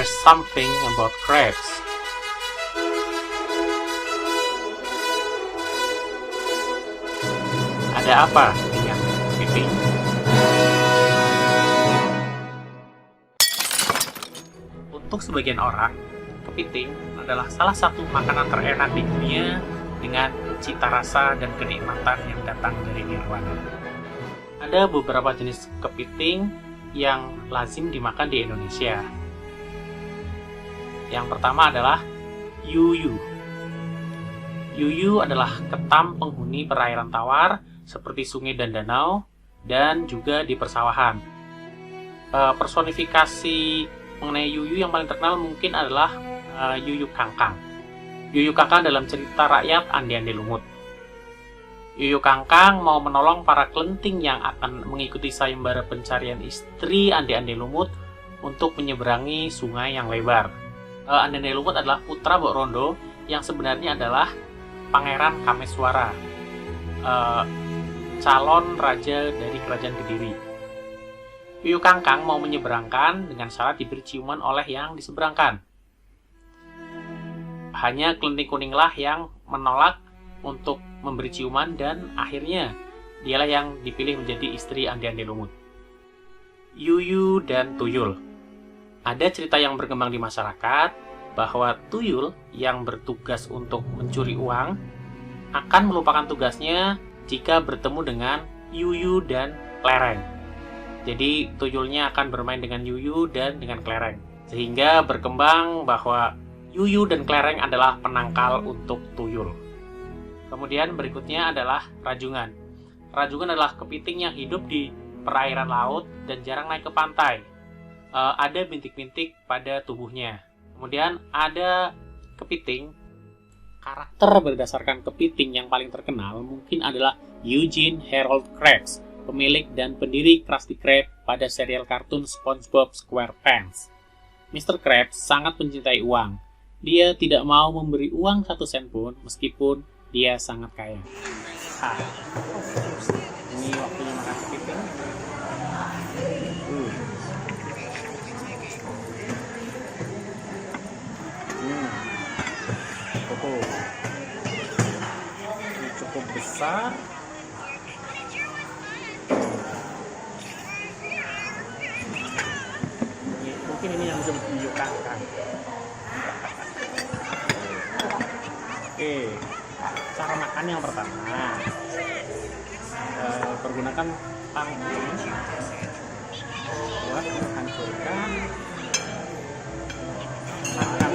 there's something about crabs. Ada apa dengan kepiting? Untuk sebagian orang, kepiting adalah salah satu makanan terenak di dunia dengan cita rasa dan kenikmatan yang datang dari nirwana. Ada beberapa jenis kepiting yang lazim dimakan di Indonesia. Yang pertama adalah yuyu. Yuyu adalah ketam penghuni perairan tawar seperti sungai dan danau, dan juga di persawahan. Personifikasi mengenai yuyu yang paling terkenal mungkin adalah Yuyu Kangkang. Yuyu Kangkang dalam cerita rakyat Andi-Andi Lumut. Yuyu Kangkang mau menolong para kelenting yang akan mengikuti sayembara pencarian istri Andi-Andi Lumut untuk menyeberangi sungai yang lebar. Andi-Andi Lumut adalah putra Mbok Rondo yang sebenarnya adalah Pangeran Kameswara, calon raja dari kerajaan Kediri. Yuyu Kangkang mau menyeberangkan dengan syarat diberi ciuman oleh yang diseberangkan. Hanya kelenting kuninglah yang menolak untuk memberi ciuman dan akhirnya dialah yang dipilih menjadi istri Andi-Andi Lumut. Yuyu dan Tuyul. Ada cerita yang berkembang di masyarakat bahwa Tuyul yang bertugas untuk mencuri uang akan melupakan tugasnya jika bertemu dengan Yuyu dan Klereng. Jadi Tuyulnya akan bermain dengan Yuyu dan dengan Klereng. Sehingga berkembang bahwa Yuyu dan Klereng adalah penangkal untuk Tuyul. Kemudian berikutnya adalah Rajungan. Rajungan adalah kepiting yang hidup di perairan laut dan jarang naik ke pantai. Ada bintik-bintik pada tubuhnya. Kemudian ada kepiting. Karakter berdasarkan kepiting yang paling terkenal mungkin adalah Eugene Harold Krabs, pemilik dan pendiri Krusty Krab pada serial kartun SpongeBob SquarePants. Mr. Krabs sangat mencintai uang. Dia tidak mau memberi uang 1 sen pun meskipun dia sangat kaya. Ini waktunya makan kepiting. Ini cukup besar. Mungkin ini yang bisa menunjukkan. Oke, cara makan yang pertama, pergunakan tanggung buat menghancurkan makan.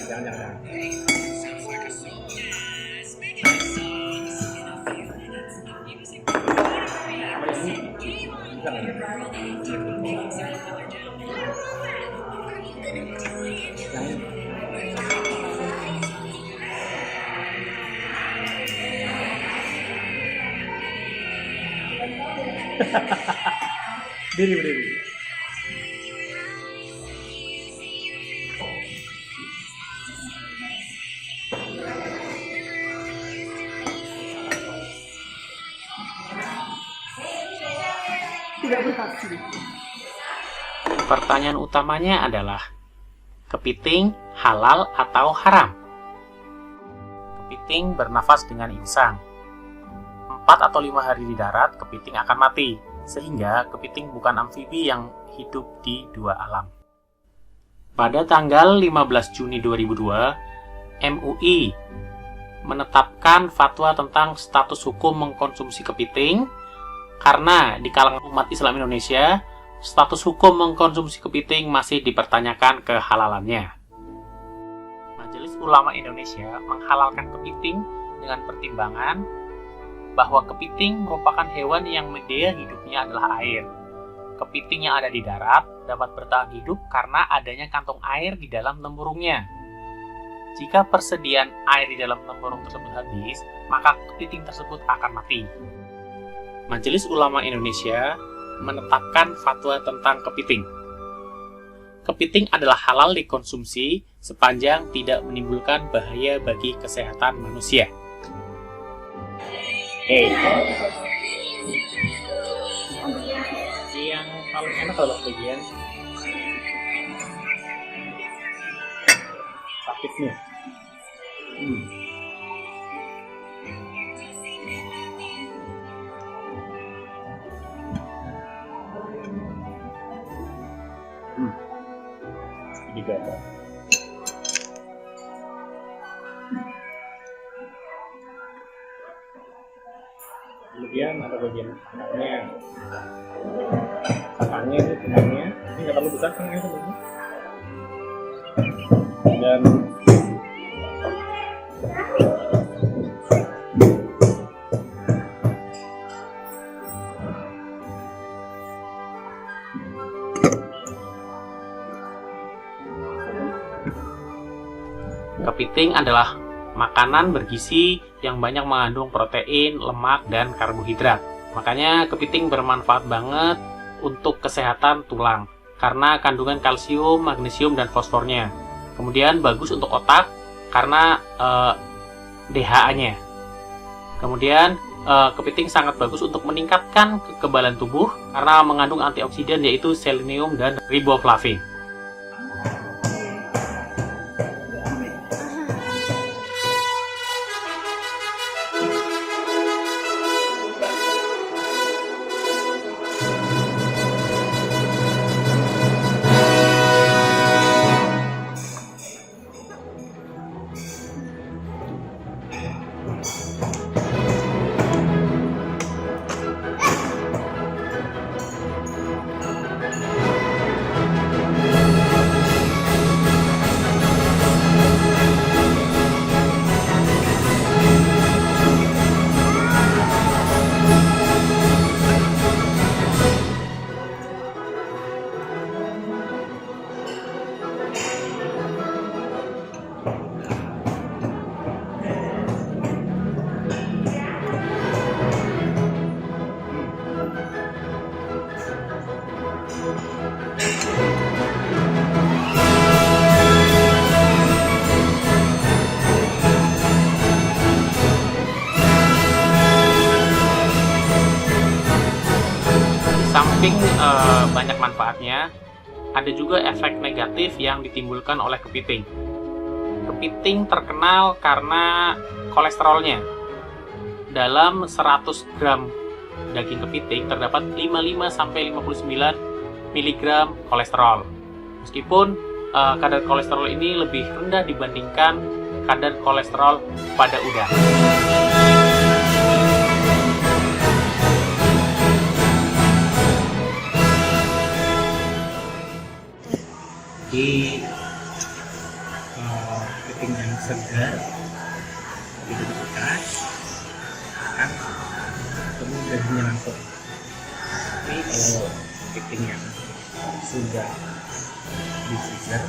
Jangan. Berdiri. tidak berhasil. Pertanyaan utamanya adalah, kepiting halal atau haram? Kepiting bernafas dengan insang. 4 atau 5 hari di darat, kepiting akan mati, sehingga kepiting bukan amfibi yang hidup di dua alam. Pada tanggal 15 Juni 2002, MUI menetapkan fatwa tentang status hukum mengkonsumsi kepiting karena di kalangan umat Islam Indonesia, status hukum mengkonsumsi kepiting masih dipertanyakan kehalalannya. Majelis Ulama Indonesia menghalalkan kepiting dengan pertimbangan bahwa kepiting merupakan hewan yang media hidupnya adalah air. Kepiting yang ada di darat dapat bertahan hidup karena adanya kantong air di dalam tempurungnya. Jika persediaan air di dalam tempurung tersebut habis, maka kepiting tersebut akan mati. Majelis Ulama Indonesia menetapkan fatwa tentang kepiting. Kepiting adalah halal dikonsumsi sepanjang tidak menimbulkan bahaya bagi kesehatan manusia. Yang paling enak adalah bagian sakitnya. Juga. Kemudian ada bagian tengahnya. Tengahnya ini tengahnya. Ini nggak terlalu besar tengahnya sebenarnya. Dan kepiting adalah makanan bergizi yang banyak mengandung protein, lemak, dan karbohidrat. Makanya kepiting bermanfaat banget untuk kesehatan tulang karena kandungan kalsium, magnesium, dan fosfornya. Kemudian bagus untuk otak karena DHA-nya. Kemudian kepiting sangat bagus untuk meningkatkan kekebalan tubuh karena mengandung antioksidan yaitu selenium dan riboflavin. Samping banyak manfaatnya, ada juga efek negatif yang ditimbulkan oleh kepiting. Kepiting terkenal karena kolesterolnya. Dalam 100 gram daging kepiting terdapat 55-59 mg kolesterol. Meskipun kadar kolesterol ini lebih rendah dibandingkan kadar kolesterol pada udang. Di kepiting yang segar itu bekas kan ketemu dagingnya langsung. Tapi kalau kepiting yang sudah di freezer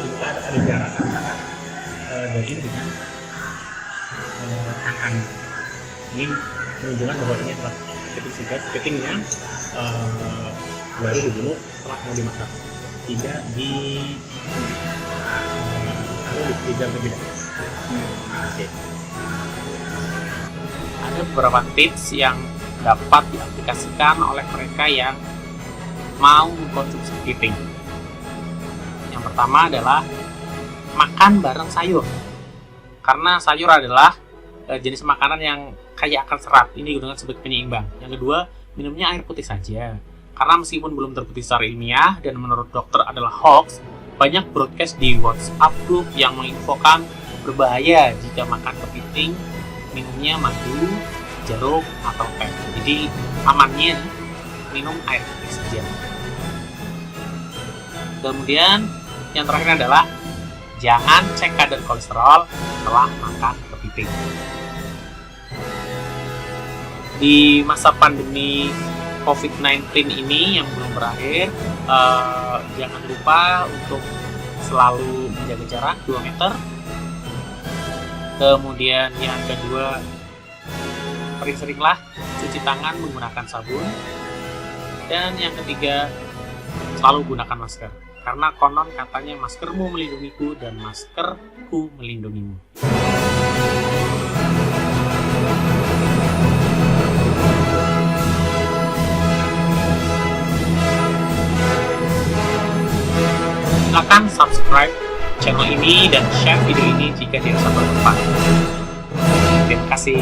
itu ada jarak antara daging dengan angkang. Ini menunjukkan bahwa ini adalah kepiting segar, kepiting yang baru dibunuh setelah mau dimasak. Tidak di freezer lebih dahulu. Ada beberapa tips yang dapat diaplikasikan oleh mereka yang mau mengkonsumsi kepiting. Yang pertama adalah makan bareng sayur. Karena sayur adalah jenis makanan yang kaya akan serat. Ini digunakan sebagai penyeimbang. Yang kedua, minumnya air putih saja. Karena meskipun belum terbukti secara ilmiah dan menurut dokter adalah hoax, banyak broadcast di WhatsApp group yang menginfokan berbahaya jika makan kepiting, minumnya madu, jeruk, atau teh. Jadi amannya minum air putih saja. Kemudian yang terakhir adalah jangan cek kadar kolesterol setelah makan kepiting. Di masa pandemi COVID-19 ini yang belum berakhir, jangan lupa untuk selalu menjaga jarak 2 meter. Kemudian yang kedua, sering-seringlah cuci tangan menggunakan sabun. Dan yang ketiga, selalu gunakan masker. Karena konon katanya maskermu melindungiku dan maskerku melindungimu. Silakan subscribe channel ini dan share video ini jika dirasa bermanfaat. Terima kasih.